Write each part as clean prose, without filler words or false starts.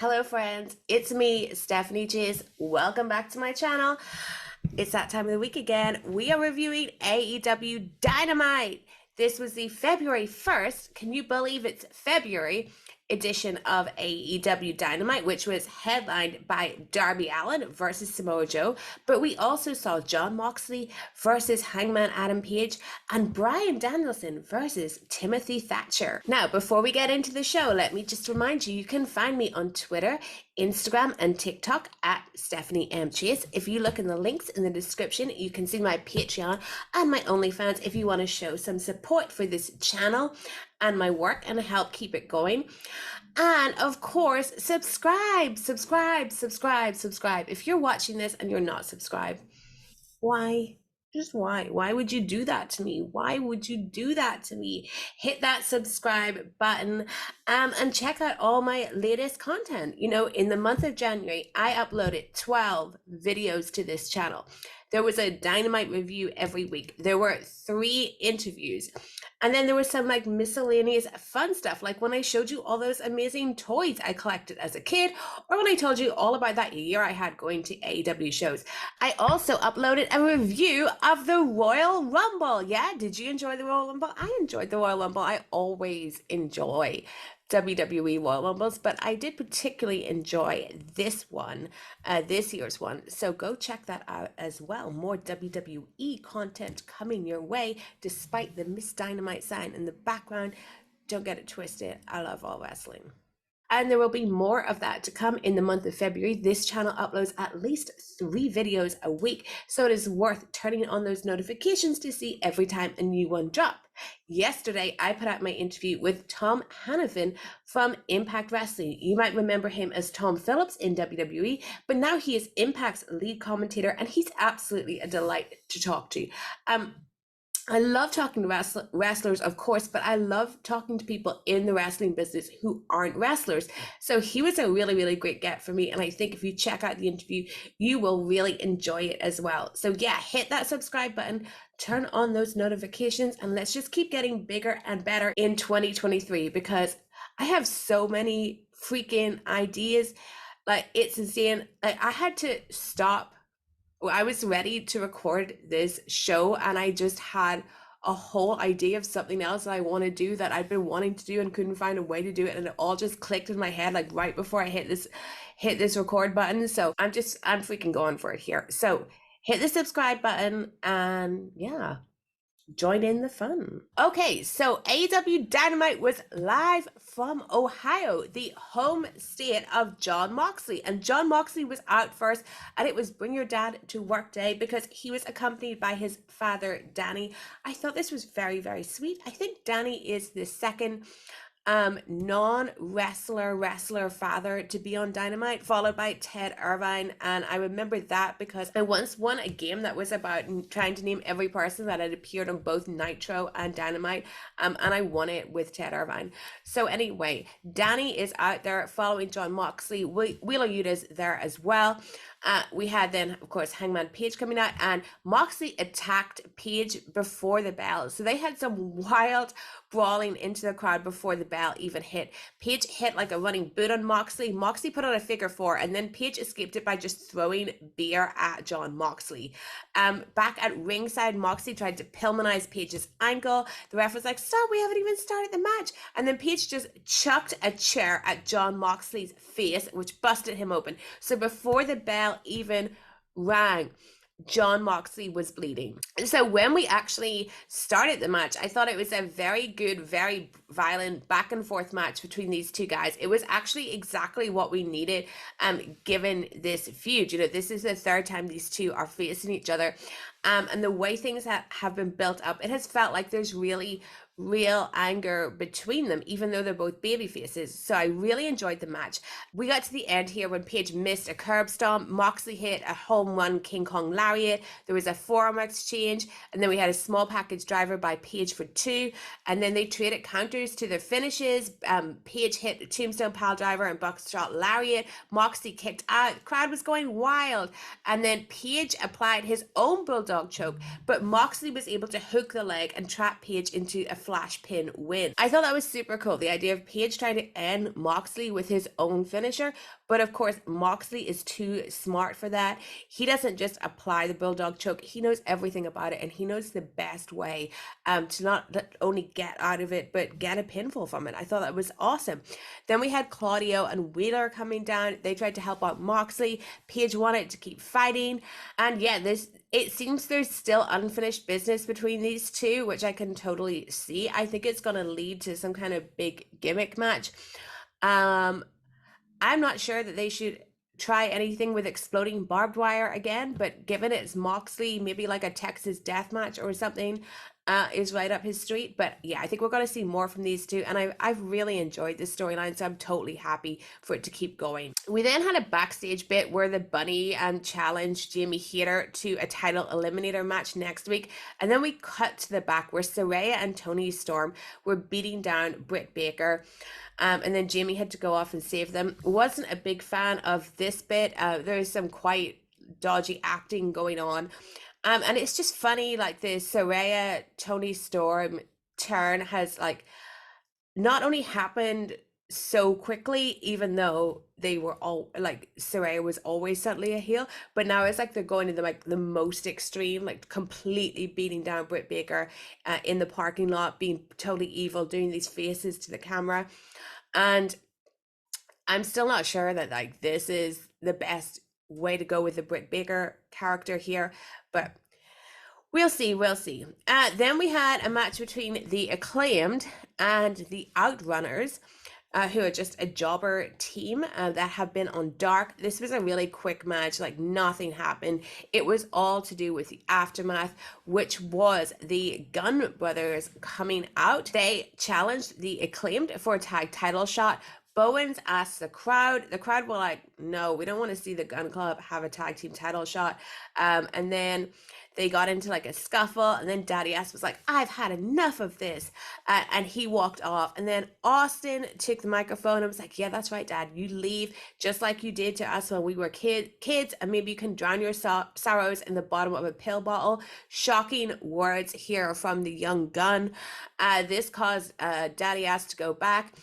Hello friends, it's me, Stephanie Chase. Welcome back to my channel. It's that time of the week again. We are reviewing AEW Dynamite. This was the February 1st, can you believe it's February, edition of AEW Dynamite, which was headlined by Darby Allin versus Samoa Joe. But we also saw Jon Moxley versus Hangman Adam Page and Bryan Danielson versus Timothy Thatcher. Now, before we get into the show, let me just remind you, you can find me on Twitter, Instagram, and TikTok at Stephanie M. Chase. If you look in the links in the description, you can see my Patreon and my OnlyFans if you want to show some support for this channel and my work and help keep it going. And of course, subscribe. If you're watching this and you're not subscribed, why? Just why? Why would you do that to me? Why would you do that to me? Hit that subscribe button and check out all my latest content. You know, in the month of January, I uploaded 12 videos to this channel. There was a Dynamite review every week. There were 3 interviews. And then there was some like miscellaneous fun stuff, like when I showed you all those amazing toys I collected as a kid, or when I told you all about that year I had going to AEW shows. I also uploaded a review of the Royal Rumble. Yeah, did you enjoy the Royal Rumble? I enjoyed the Royal Rumble. I always enjoy WWE Royal Rumbles, but I did particularly enjoy this one, this year's one. So go check that out as well. More WWE content coming your way, despite the Miss Dynamite sign in the background. Don't get it twisted. I love all wrestling. And there will be more of that to come in the month of February. This channel uploads at least 3 videos a week, so it is worth turning on those notifications to see every time a new one drops. Yesterday, I put out my interview with Tom Hannafin from Impact Wrestling. You might remember him as Tom Phillips in WWE, but now he is Impact's lead commentator, and he's absolutely a delight to talk to. I love talking to wrestlers, of course, but I love talking to people in the wrestling business who aren't wrestlers. So he was a really, really great get for me. And I think if you check out the interview, you will really enjoy it as well. So yeah, hit that subscribe button, turn on those notifications, and let's just keep getting bigger and better in 2023, because I have so many freaking ideas. Like, it's insane. Like, I had to stop. I was ready to record this show and I just had a whole idea of something else that I want to do that I'd been wanting to do and couldn't find a way to do it, and it all just clicked in my head like right before I hit this record button. So I'm freaking going for it here. So hit the subscribe button and yeah, join in the fun. Okay, so AEW Dynamite was live from Ohio, the home state of Jon Moxley. And Jon Moxley was out first, and it was Bring Your Dad to Work Day because he was accompanied by his father, Danny. I thought this was very, very sweet. I think Danny is the second non-wrestler father to be on Dynamite, followed by Ted Irvine. And I remember that because I once won a game that was about trying to name every person that had appeared on both Nitro and Dynamite, and I won it with Ted Irvine. So anyway, Danny is out there following Jon Moxley. Wheeler Yuta's there as well. We had then, of course, Hangman Page coming out, and Moxley attacked Page before the bell. So they had some wild brawling into the crowd before the bell even hit. Page hit like a running boot on Moxley. Moxley put on a figure 4, and then Page escaped it by just throwing beer at Jon Moxley. Back at ringside, Moxley tried to Pillmanize Page's ankle. The ref was like, "Stop, we haven't even started the match." And then Page just chucked a chair at Jon Moxley's face, which busted him open. So before the bell even rang, Jon Moxley was bleeding. So when we actually started the match, I thought it was a very good, very violent back and forth match between these two guys. It was actually exactly what we needed, given this feud. You know, this is the 3rd time these two are facing each other. And the way things have been built up, it has felt like there's really real anger between them, even though they're both baby faces. So I really enjoyed the match. We got to the end here when Page missed a curb stomp. Moxley hit a home run King Kong lariat. There was a forearm exchange, and then we had a small package driver by Page for 2, and then they traded counters to their finishes. Page hit a tombstone pile driver and buckshot lariat. Moxley kicked out. The crowd was going wild, and then Page applied his own bulldog choke, but Moxley was able to hook the leg and trap Page into a slash pin win. I thought that was super cool. The idea of Paige trying to end Moxley with his own finisher. But of course, Moxley is too smart for that. He doesn't just apply the Bulldog choke. He knows everything about it, and he knows the best way to not only get out of it, but get a pinfall from it. I thought that was awesome. Then we had Claudio and Wheeler coming down. They tried to help out Moxley. Paige wanted to keep fighting. And yeah, it seems there's still unfinished business between these two, which I can totally see. I think it's going to lead to some kind of big gimmick match. I'm not sure that they should try anything with exploding barbed wire again, but given it's Moxley, maybe like a Texas death match or something is right up his street. But yeah, I think we're going to see more from these two, and I've really enjoyed this storyline, so I'm totally happy for it to keep going. We then had a backstage bit where the Bunny challenged Jamie Hayter to a title eliminator match next week, and then we cut to the back where Saraya and Toni Storm were beating down Britt Baker. And then Jamie had to go off and save them. Wasn't a big fan of this bit. There's some quite dodgy acting going on. And it's just funny, like the Saraya Toni Storm turn has like not only happened so quickly, even though they were all like Saraya was always suddenly a heel, but now it's like they're going to the most extreme, like completely beating down Britt Baker in the parking lot, being totally evil, doing these faces to the camera. And I'm still not sure that like this is the best way to go with the Britt Baker character here, but we'll see. Then we had a match between the Acclaimed and the Outrunners, who are just a jobber team that have been on Dark. This was a really quick match, like nothing happened. It was all to do with the aftermath, which was the Gunn brothers coming out. They challenged the Acclaimed for a tag title shot. Bowens asked the crowd were like, no, we don't want to see the Gunn Club have a tag team title shot. And then they got into like a scuffle, and then Daddy Ass was like, I've had enough of this. And he walked off. And then Austin took the microphone and was like, yeah, that's right, Dad. You leave just like you did to us when we were kids, and maybe you can drown your sorrows in the bottom of a pill bottle. Shocking words here from the young Gunn. This caused Daddy Ass to go back.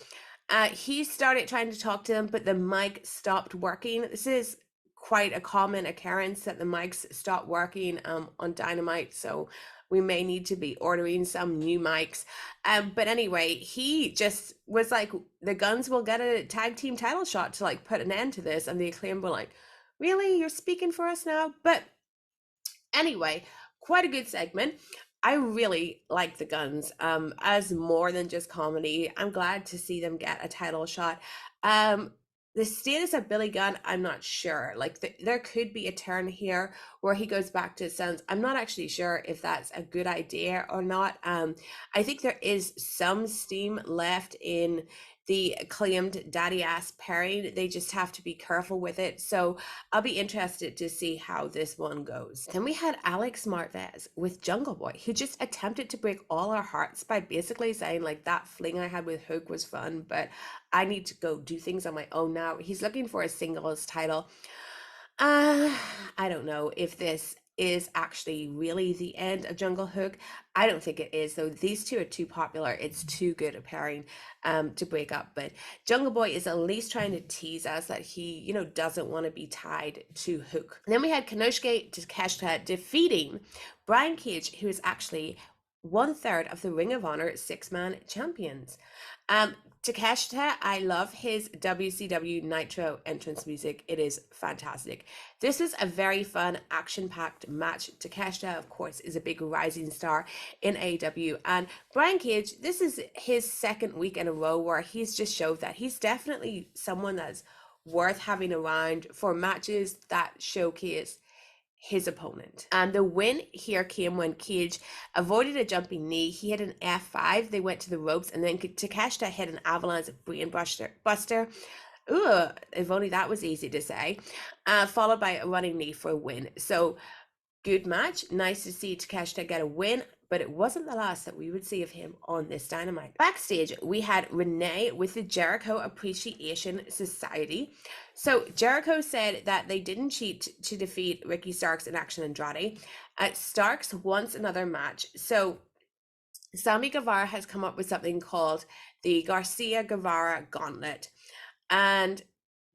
He started trying to talk to them, but the mic stopped working. This is quite a common occurrence that the mics stop working on Dynamite, so we may need to be ordering some new mics. But anyway, he just was like, the Guns will get a tag team title shot to like put an end to this, and the Acclaim were like, really, you're speaking for us now? But anyway, quite a good segment. I really like the Guns as more than just comedy. I'm glad to see them get a title shot. The status of Billy Gunn, I'm not sure. Like there could be a turn here where he goes back to his sons. I'm not actually sure if that's a good idea or not. I think there is some steam left in the Acclaimed Daddy Ass pairing. They just have to be careful with it. So I'll be interested to see how this one goes. Then we had Alex Marvez with Jungle Boy, who just attempted to break all our hearts by basically saying like, that fling I had with Hook was fun, but I need to go do things on my own now. He's looking for a singles title. I don't know if this is actually really the end of Jungle Hook. I don't think it is, though. These two are too popular. It's too good a pairing to break up. But Jungle Boy is at least trying to tease us that he, doesn't want to be tied to Hook. And then we had Konosuke Takeshita defeating Brian Cage, who is actually 1/3 of the Ring of Honor 6-man champions. Takeshita, I love his WCW Nitro entrance music. It is fantastic. This is a very fun, action-packed match. Takeshita, of course, is a big rising star in AEW. And Brian Cage, this is his second week in a row where he's just showed that he's definitely someone that's worth having around for matches that showcase his opponent. And the win here came when Cage avoided a jumping knee. He hit an F5. They went to the ropes, and then Takeshita hit an avalanche brain buster. Ooh, if only that was easy to say. Followed by a running knee for a win. So good match. Nice to see Takeshita get a win, but it wasn't the last that we would see of him on this Dynamite. Backstage, we had Renee with the Jericho Appreciation Society. So Jericho said that they didn't cheat to defeat Ricky Starks and Action Andrade. Starks wants another match. So Sammy Guevara has come up with something called the Garcia Guevara Gauntlet. And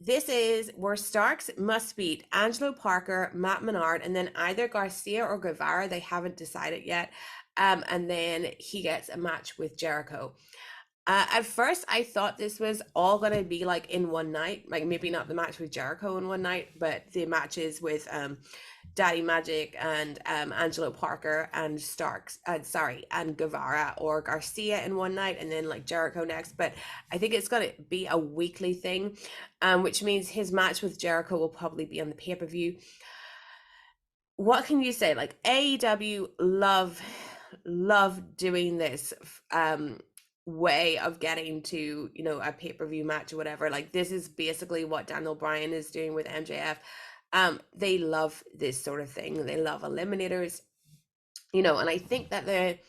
this is where Starks must beat Angelo Parker, Matt Menard, and then either Garcia or Guevara. They haven't decided yet. And then he gets a match with Jericho. At first, I thought this was all going to be like in one night, like maybe not the match with Jericho in one night, but the matches with Daddy Magic and Angelo Parker and Starks, and Guevara or Garcia in one night, and then like Jericho next. But I think it's going to be a weekly thing, which means his match with Jericho will probably be on the pay per view. What can you say? Like AEW love doing this way of getting to, you know, a pay-per-view match or whatever. Like this is basically what Daniel Bryan is doing with MJF. They love this sort of thing. They love eliminators, you know, and I think that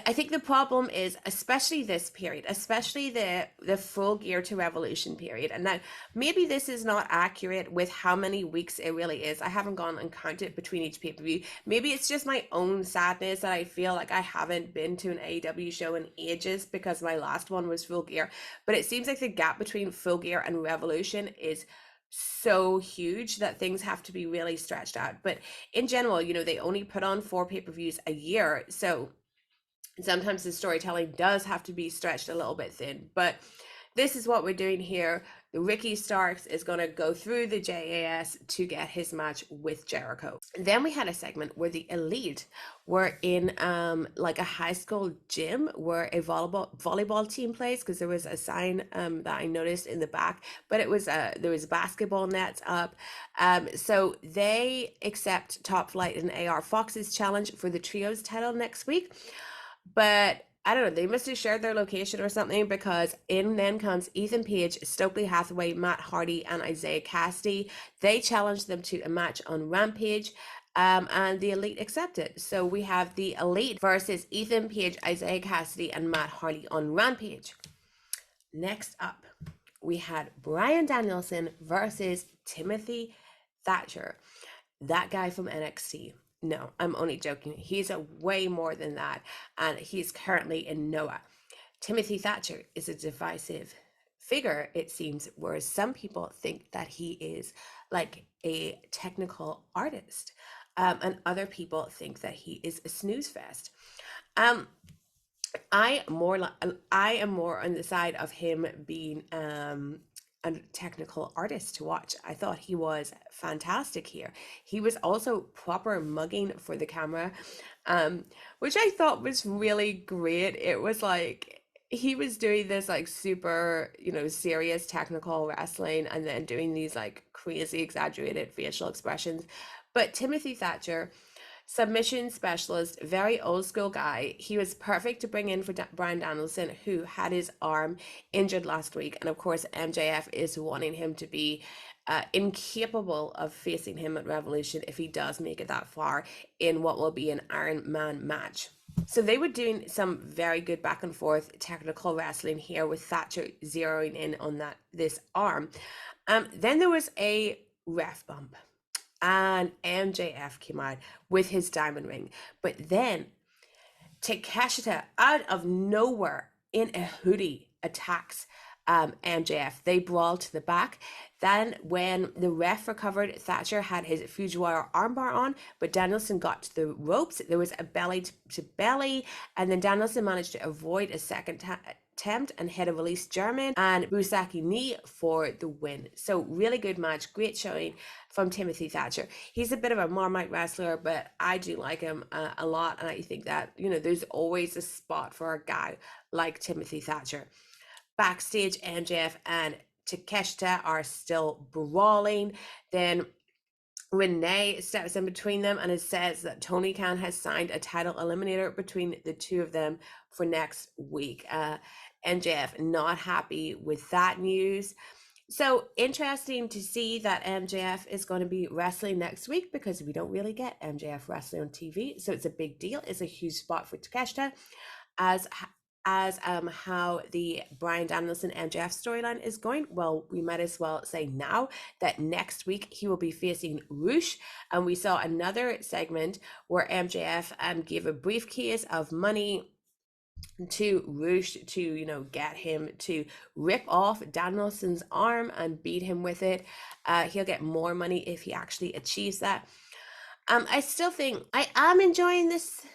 I think the problem is, especially this period, especially the full Gear to Revolution period. And now maybe this is not accurate with how many weeks it really is. I haven't gone and counted between each pay-per-view. Maybe it's just my own sadness that I feel like I haven't been to an AEW show in ages because my last one was Full Gear. But it seems like the gap between Full Gear and Revolution is so huge that things have to be really stretched out. But in general, you know, they only put on 4 pay-per-views a year. So sometimes the storytelling does have to be stretched a little bit thin, but this is what we're doing here. Ricky Starks is going to go through the JAS to get his match with Jericho. And then we had a segment where the Elite were in like a high school gym where a volleyball team plays, because there was a sign that I noticed in the back, but it was there was basketball nets up. So they accept Top Flight and AR Fox's challenge for the trios title next week. But I don't know, they must have shared their location or something, because in then comes Ethan Page, Stokely Hathaway, Matt Hardy, and Isaiah Cassidy. They challenged them to a match on Rampage, and the Elite accepted. So we have the Elite versus Ethan Page, Isaiah Cassidy, and Matt Hardy on Rampage. Next up, we had Bryan Danielson versus Timothy Thatcher, that guy from NXT. No, I'm only joking. He's a way more than that, and he's currently in Noah. Timothy Thatcher is a divisive figure, it seems, whereas some people think that he is like a technical artist, and other people think that he is a snooze fest. Um, I am more on the side of him being a technical artist to watch. I thought he was fantastic here. He was also proper mugging for the camera, which I thought was really great. It was like he was doing this like super, you know, serious technical wrestling and then doing these like crazy exaggerated facial expressions. But Timothy Thatcher, submission specialist, very old school guy. He was perfect to bring in for Bryan Danielson, who had his arm injured last week. And of course, MJF is wanting him to be incapable of facing him at Revolution if he does make it that far in what will be an Iron Man match. So they were doing some very good back and forth technical wrestling here, with Thatcher zeroing in on this arm. Then there was a ref bump, and MJF came out with his diamond ring. But then Takeshita, out of nowhere in a hoodie, attacks MJF. They brawl to the back. Then when the ref recovered, Thatcher had his Fujiwara armbar on, but Danielson got to the ropes. There was a belly to belly, and then Danielson managed to avoid a second attempt and hit a release German and Busaki knee for the win. So really good match, great showing from Timothy Thatcher. He's a bit of a Marmite wrestler, but I do like him a lot, and I think that, you know, there's always a spot for a guy like Timothy Thatcher. Backstage, MJF and Takeshita are still brawling. Then Renee steps in between them and it says that Tony Khan has signed a title eliminator between the two of them for next week. MJF not happy with that news. So interesting to see that MJF is going to be wrestling next week, because we don't really get MJF wrestling on TV. So it's a big deal. It's a huge spot for Takeshita, as how the Bryan Danielson MJF storyline is going, well, we might as well say now that next week he will be facing Roosh. And we saw another segment where MJF gave a briefcase of money to Roosh to, you know, get him to rip off Danielson's arm and beat him with it. He'll get more money if he actually achieves that. I still think I am enjoying this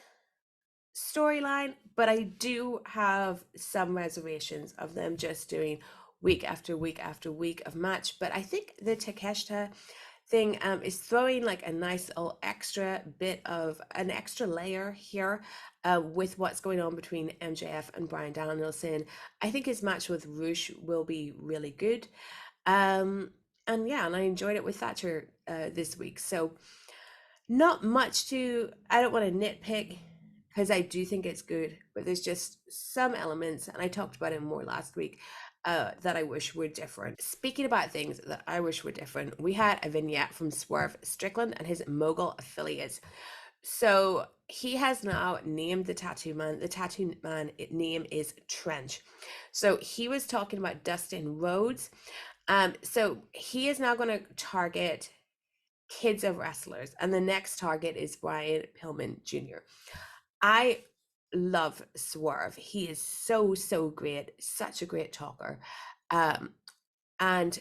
storyline, but I do have some reservations of them just doing week after week after week of match. But I think the Takeshita thing is throwing like a nice little extra bit of an extra layer here with what's going on between MJF and Bryan Danielson. I think his match with Roosh will be really good. And yeah, and I enjoyed it with Thatcher this week. So not much to, I don't want to nitpick because I do think it's good, but there's just some elements, and I talked about it more last week, that I wish were different. Speaking about things that I wish were different, we had a vignette from Swerve Strickland and his Mogul affiliates. So he has now named the tattoo man. The tattoo man name is Trench. So he was talking about Dustin Rhodes. So he is now going to target kids of wrestlers, and the next target is Brian Pillman Jr. I love Swerve. He is so great, such a great talker. And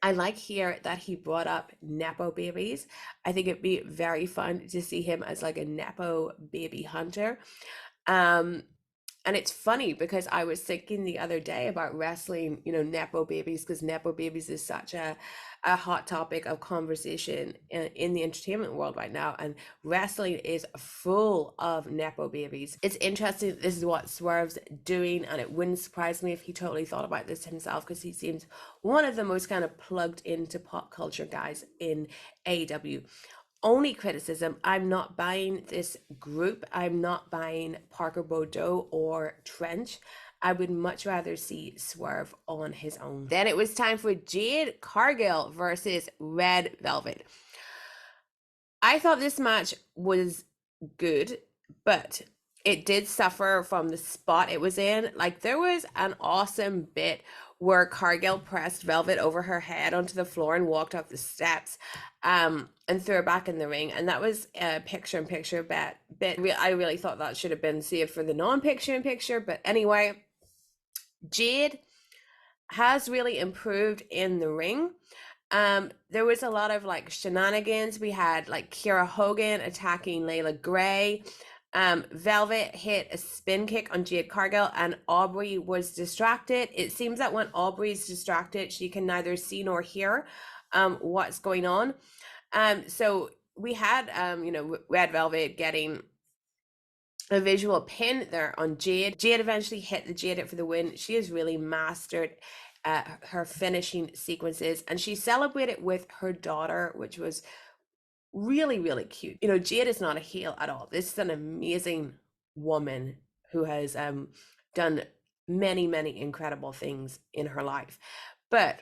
I like here that he brought up Nepo babies. I think it'd be very fun to see him as like a Nepo baby hunter. And it's funny because I was thinking the other day about wrestling, you know, Nepo babies, because Nepo babies is such a hot topic of conversation in the entertainment world right now. And wrestling is full of Nepo babies. It's interesting. This is what Swerve's doing. And it wouldn't surprise me if he totally thought about this himself, because he seems one of the most kind of plugged into pop culture guys in AEW. Only criticism, I'm not buying this group. I'm not buying Parker Boudreaux or Trench. I would much rather see Swerve on his own. Then it was time for Jade Cargill versus Red Velvet. I thought this match was good, but it did suffer from the spot it was in. Like, there was an awesome bit where Cargill pressed Velvet over her head onto the floor and walked up the steps and threw her back in the ring. And that was a picture-in-picture bit. I really thought that should have been saved for the non-picture-in-picture. But anyway, Jade has really improved in the ring. There was a lot of like shenanigans. We had like Kiera Hogan attacking Layla Gray. Velvet hit a spin kick on Jade Cargill and Aubrey was distracted. It seems that when Aubrey's distracted, she can neither see nor hear what's going on. So we had you know, Red Velvet getting a visual pin there on Jade. Jade eventually hit the Jade for the win. She has really mastered her finishing sequences, and she celebrated with her daughter, which was really cute. You know, Jade is not a heel at all. This is an amazing woman who has done many incredible things in her life. But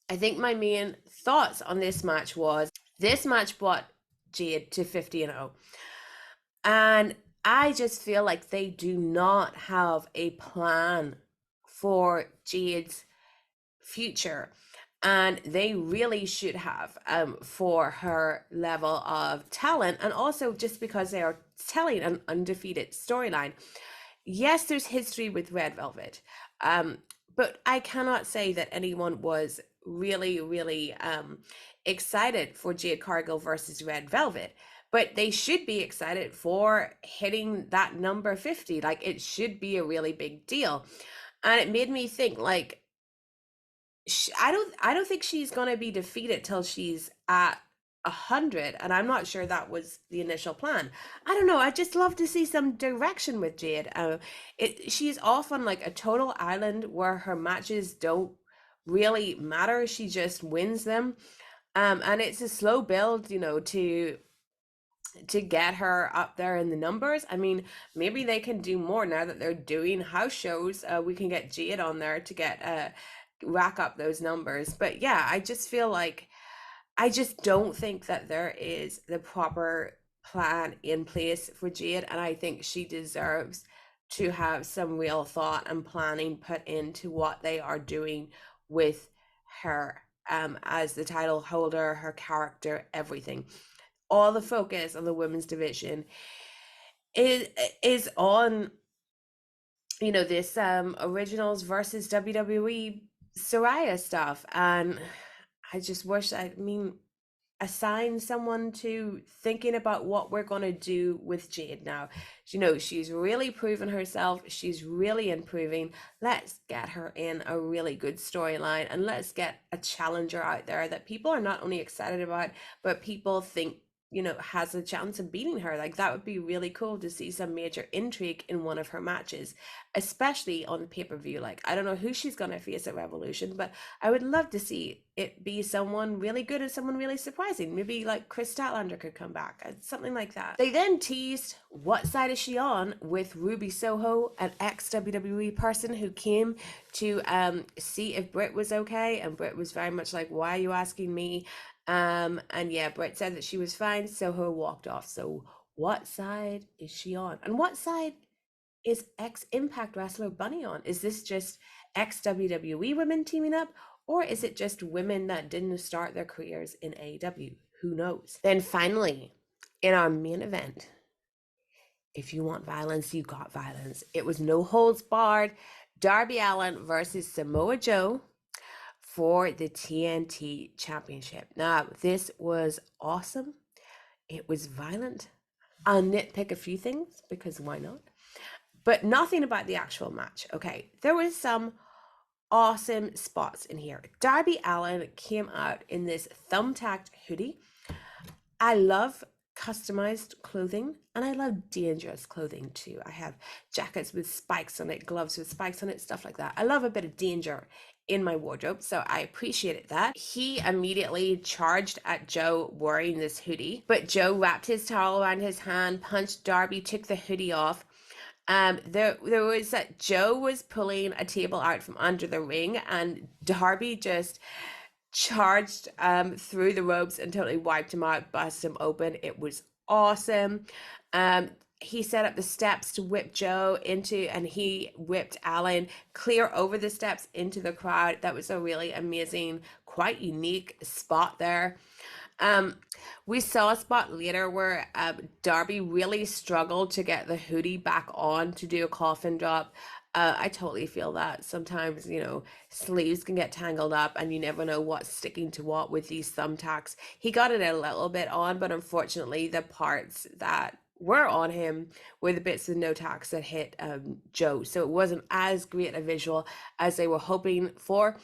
I think my main thoughts on this match was this match brought Jade to 50-0. And I just feel like they do not have a plan for Jade's future. And they really should have for her level of talent, and also just because they are telling an undefeated storyline. Yes, there's history with Red Velvet, but I cannot say that anyone was really excited for Jade Cargill versus Red Velvet. But they should be excited for hitting that number 50. Like, it should be a really big deal. And it made me think, like, I don't think she's gonna be defeated till she's at 100, and I'm not sure that was the initial plan. I don't know. I just love to see some direction with Jade. She's off on like a total island where her matches don't really matter. She just wins them, and it's a slow build, you know, to get her up there in the numbers. I mean, maybe they can do more now that they're doing house shows. We can get Jade on there to get rack up those numbers. But yeah, I just feel like I just don't think that there is the proper plan in place for Jade, and I think she deserves to have some real thought and planning put into what they are doing with her as the title holder, her character, everything. All the focus on the women's division is on, you know, this originals versus WWE Soraya stuff. And I just wish, I mean, assign someone to thinking about what we're going to do with Jade now. You know, she's really proven herself. She's really improving. Let's get her in a really good storyline, and let's get a challenger out there that people are not only excited about, but people think, you know, has a chance of beating her. Like, that would be really cool to see some major intrigue in one of her matches, especially on pay-per-view. Like, I don't know who she's going to face at Revolution, but I would love to see it be someone really good and someone really surprising. Maybe like Chris Statlander could come back, something like that. They then teased what side is she on with Ruby Soho, an ex-WWE person who came to see if Britt was okay, and Britt was very much like, why are you asking me? And yeah, Britt said that she was fine. Soho walked off. So what side is she on? And what side is ex-Impact wrestler Bunny on? Is this just ex-WWE women teaming up? Or is it just women that didn't start their careers in AEW? Who knows? Then finally, in our main event, if you want violence, you got violence. It was no holds barred. Darby Allin versus Samoa Joe for the TNT Championship. Now, this was awesome. It was violent. I'll nitpick a few things because why not? But nothing about the actual match. Okay, there was some awesome spots in here. Darby Allin came out in this thumbtacked hoodie. I love customized clothing, and I love dangerous clothing too. I have jackets with spikes on it, gloves with spikes on it, stuff like that. I love a bit of danger in my wardrobe, so I appreciated that. He immediately charged at Joe wearing this hoodie, but Joe wrapped his towel around his hand, punched Darby, took the hoodie off. There was that Joe was pulling a table out from under the ring, and Darby just charged through the ropes and totally wiped him out, busted him open. It was awesome. He set up the steps to whip Joe into, and he whipped Allin clear over the steps into the crowd. That was a really amazing, quite unique spot there. We saw a spot later where Darby really struggled to get the hoodie back on to do a coffin drop. I totally feel that sometimes, you know, sleeves can get tangled up and you never know what's sticking to what with these thumbtacks. He got it a little bit on, but unfortunately the parts that were on him were the bits of no tacks that hit Joe. So it wasn't as great a visual as they were hoping for.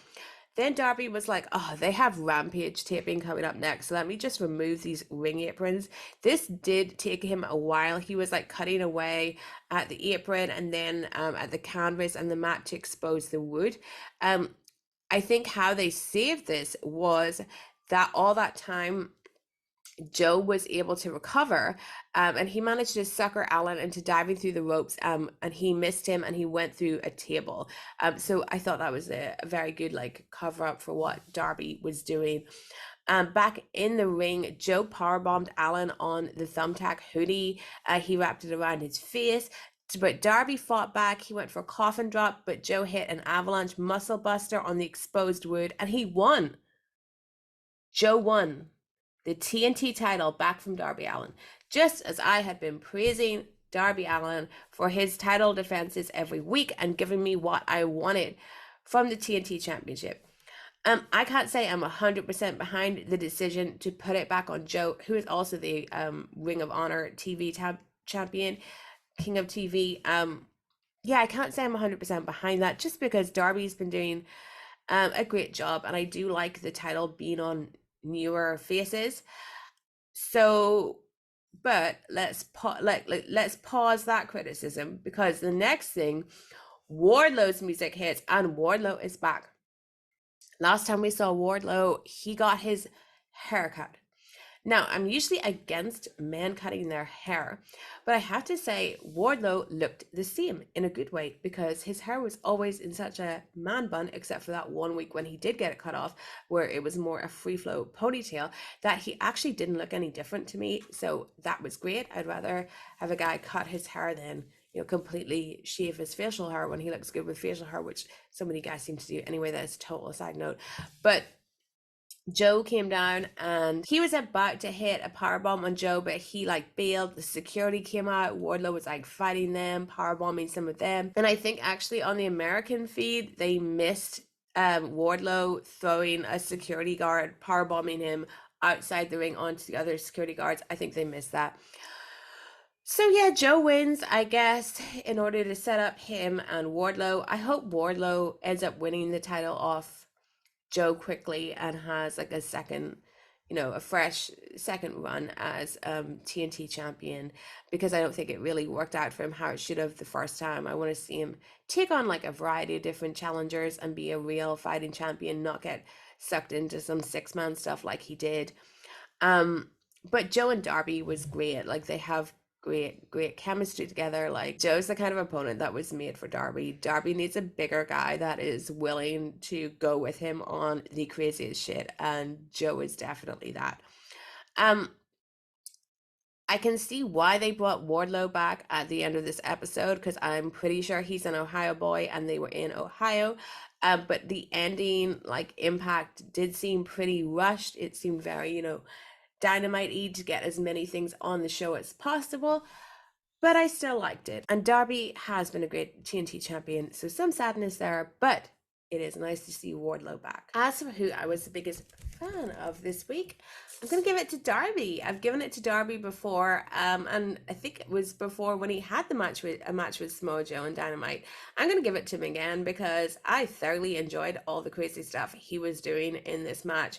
Then Darby was like, oh, they have Rampage taping coming up next, so let me just remove these ring aprons. This did take him a while. He was like cutting away at the apron and then at the canvas and the mat to expose the wood. I think how they saved this was that all that time Joe was able to recover, and he managed to sucker Allin into diving through the ropes, and he missed him and he went through a table. So I thought that was a very good like cover up for what Darby was doing. Back in the ring, Joe powerbombed Allin on the thumbtack hoodie. He wrapped it around his face, but Darby fought back. He went for a coffin drop, but Joe hit an avalanche muscle buster on the exposed wood, and he won. Joe won the TNT title back from Darby Allin, just as I had been praising Darby Allin for his title defenses every week and giving me what I wanted from the TNT Championship. I can't say I'm 100% behind the decision to put it back on Joe, who is also the Ring of Honor TV champion, King of TV. Yeah, I can't say I'm 100% behind that, just because Darby's been doing a great job, and I do like the title being on newer faces. So, but let's pause that criticism, because the next thing, Wardlow's music hits and Wardlow is back. Last time we saw Wardlow, he got his haircut. Now, I'm usually against men cutting their hair, but I have to say Wardlow looked the same in a good way, because his hair was always in such a man bun, except for that 1 week when he did get it cut off, where it was more a free flow ponytail, that he actually didn't look any different to me. So that was great. I'd rather have a guy cut his hair than, completely shave his facial hair when he looks good with facial hair, which so many guys seem to do anyway. That's a total side note. But Joe came down and he was about to hit a powerbomb on Joe, but he like bailed. The security came out. Wardlow was like fighting them, powerbombing some of them. And I think actually on the American feed, they missed Wardlow throwing a security guard, powerbombing him outside the ring onto the other security guards. I think they missed that. So yeah, Joe wins, I guess, in order to set up him and Wardlow. I hope Wardlow ends up winning the title off Joe quickly and has like a second, a fresh second run as TNT champion, because I don't think it really worked out for him how it should have the first time. I want to see him take on like a variety of different challengers and be a real fighting champion, not get sucked into some six-man stuff like he did. But Joe and Darby was great. Like they have great chemistry together. Like Joe's the kind of opponent that was made for Darby. Darby needs a bigger guy that is willing to go with him on the craziest shit, and Joe is definitely that. I can see why they brought Wardlow back at the end of this episode, because I'm pretty sure he's an Ohio boy and they were in Ohio. But the ending, like Impact, did seem pretty rushed. It seemed very, Dynamite-y to get as many things on the show as possible, but I still liked it. And Darby has been a great TNT champion, so some sadness there, but it is nice to see Wardlow back. As for who I was the biggest fan of this week, I'm going to give it to Darby. I've given it to Darby before, and I think it was before when he had a match with Samoa Joe and Dynamite. I'm going to give it to him again because I thoroughly enjoyed all the crazy stuff he was doing in this match.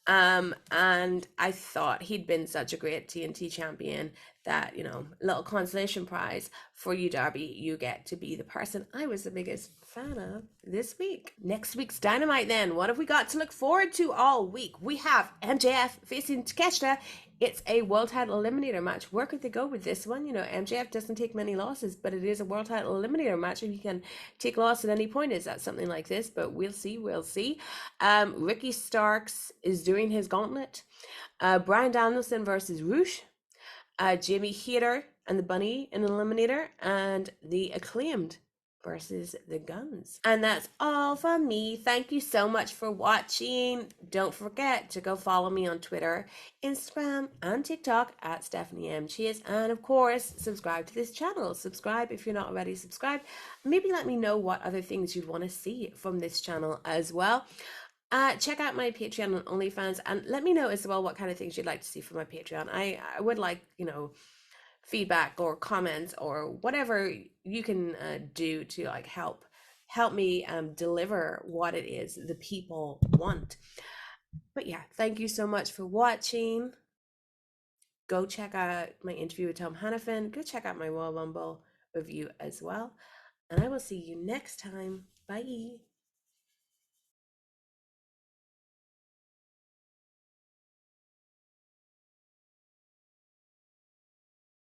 And I thought he'd been such a great TNT champion that, little consolation prize for you, Darby. You get to be the person I was the biggest fan of this week. Next week's Dynamite then. What have we got to look forward to all week? We have MJF facing TAKESHITA. It's a world title eliminator match. Where could they go with this one? MJF doesn't take many losses, but it is a world title eliminator match, and he can take loss at any point. Is that something like this? But we'll see. Ricky Starks is doing his gauntlet. Bryan Danielson versus Roosh. Jamie HAYTER and the Bunny in an eliminator, and the Acclaimed versus the Guns. And that's all from me. Thank you so much for watching. Don't forget to go follow me on Twitter, Instagram, and TikTok at Stephanie M. Chase. And of course, subscribe to this channel. Subscribe if you're not already subscribed. Maybe let me know what other things you'd want to see from this channel as well. Check out my Patreon and OnlyFans, and let me know as well what kind of things you'd like to see from my Patreon. I would like, feedback or comments or whatever you can do to like help me deliver what it is the people want. But yeah, thank you so much for watching. Go check out my interview with Tom Hannafin. Go check out my Royal Rumble review as well. And I will see you next time. Bye.